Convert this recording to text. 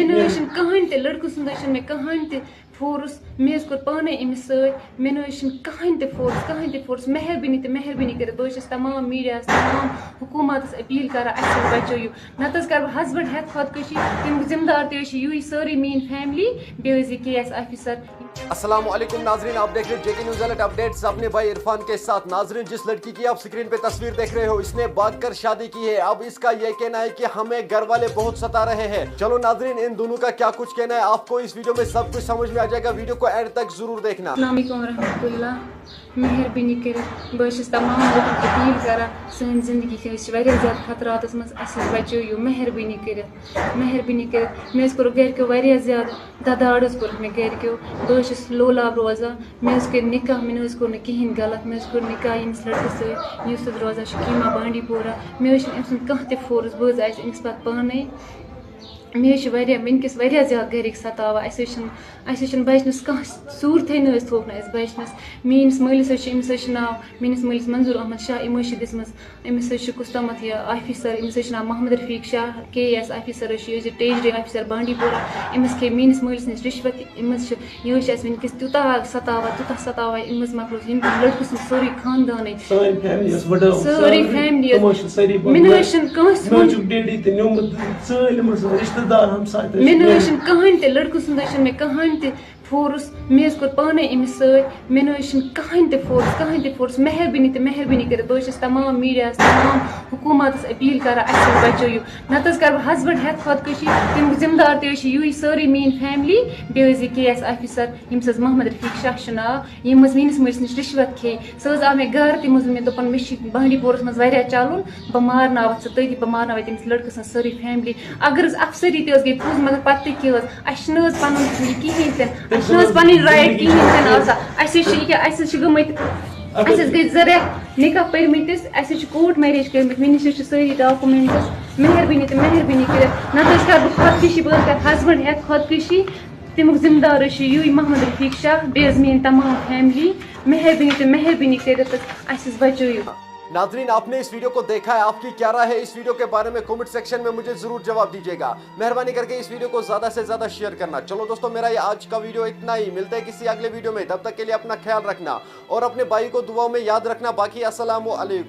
कहानी लड़कों मे कहानी फोर्स मे कोर पाने अमिस मे कहानी फोर्स मेहरबानी कर बहुत तमाम मीडिया तमाम हुकूमत अपील कर बचो नत कर हस्बैंड हेत खुदकशी तमिक जिम्मेदार यू सारी मेरी फैमिली बे KS ऑफिसर। अस्सलाम वालेकुम नाजरीन, आप देख रहे हैं JK न्यूज़ अलर्ट अपडेट्स अपने भाई इरफान के साथ। नाजरीन, जिस लड़की की आप स्क्रीन पे तस्वीर देख रहे हो इसने भाग कर शादी की है। अब इसका ये कहना है कि हमें घर वाले बहुत सता रहे हैं। चलो नाजरीन, इन दोनों का क्या कुछ कहना है आपको इस वीडियो में सब कुछ समझ में आ जाएगा। वीडियो को एंड तक जरूर देखना। मेहरबानी कर बहुत तमाम लोगों अपील कर सन जिंदगी ज्यादा खतरात मज बचो मेहरबानी कर मे कोर गरको ज्यादा ददाड़ कोर मे गरको बहुत लोलाब रोजान मे कर निकाह मे कोर कहें गलत मे कोर निकाह यमिस लड़के रोजान शीमा बانڈی پورہ मे कह फोर्स बज अमिस पे पाने मे वनकस ज्यादा गरक सतावा बचनस कह सूरत थोक बचनस मीस मलिस अमिस नाव मीस मलिस मंजूर अहमद शाह इमो दिसम अमिस कुस्तमत ऑफिसर अमिस नाव Mohammad Rafiq Shah KS officer treasury officer Bandipora अमिस खे मीस मलिस नश रिश्वत अमिस वनकस तूतः सतावा अमिस मकलोस लड़कों सोरी खानदान सारी फैमिली मे कहानी लड़कों मे कहानी फोर्स मे कोर पाने अमिस मे कहानी फोर्स मेहरबानी कर बहुत तमाम मीडिया तमाम हुकूमत अपील कर बचो नत कर हस्बैंड हेत खुदकशी तमिक जिम्मेदार यू सारी मेरी फैमिली बे KS ऑफिसर यमिस मोहम्मद रफीक शाह नाव यम मीस मलिस नश रिश्वत खे सह आव मे घर तम मे दोपन मे बانڈی پورس मज चलन बह मारनाव तथी बह मारनाव तमिस लड़के सन सारी फैमिली अगर अफसरी गई पोज मगर पत्ते क्या पन कहें पन राइट कहें गई जर निकाह पर्मिटिस कोर्ट मैरिज कर मे नश सारी डॉक्यूमेंट्स मेहरबानी कर नत कर बह खुदकशी बह कर हस्बैंड हेत खुदकशी तमिक जिम्मेदार यू मोहम्मद रफीक शाह बे मेरी तमाम फैमिली मेहरबानी कर बचो। नाजरीन, आपने इस वीडियो को देखा है, आपकी क्या राय है इस वीडियो के बारे में कमेंट सेक्शन में मुझे जरूर जवाब दीजिएगा। मेहरबानी करके इस वीडियो को ज्यादा से ज्यादा शेयर करना। चलो दोस्तों, मेरा ये आज का वीडियो इतना ही। मिलते हैं किसी अगले वीडियो में, तब तक के लिए अपना ख्याल रखना और अपने भाई को दुआओं में याद रखना। बाकी अस्सलामु अलैकुम।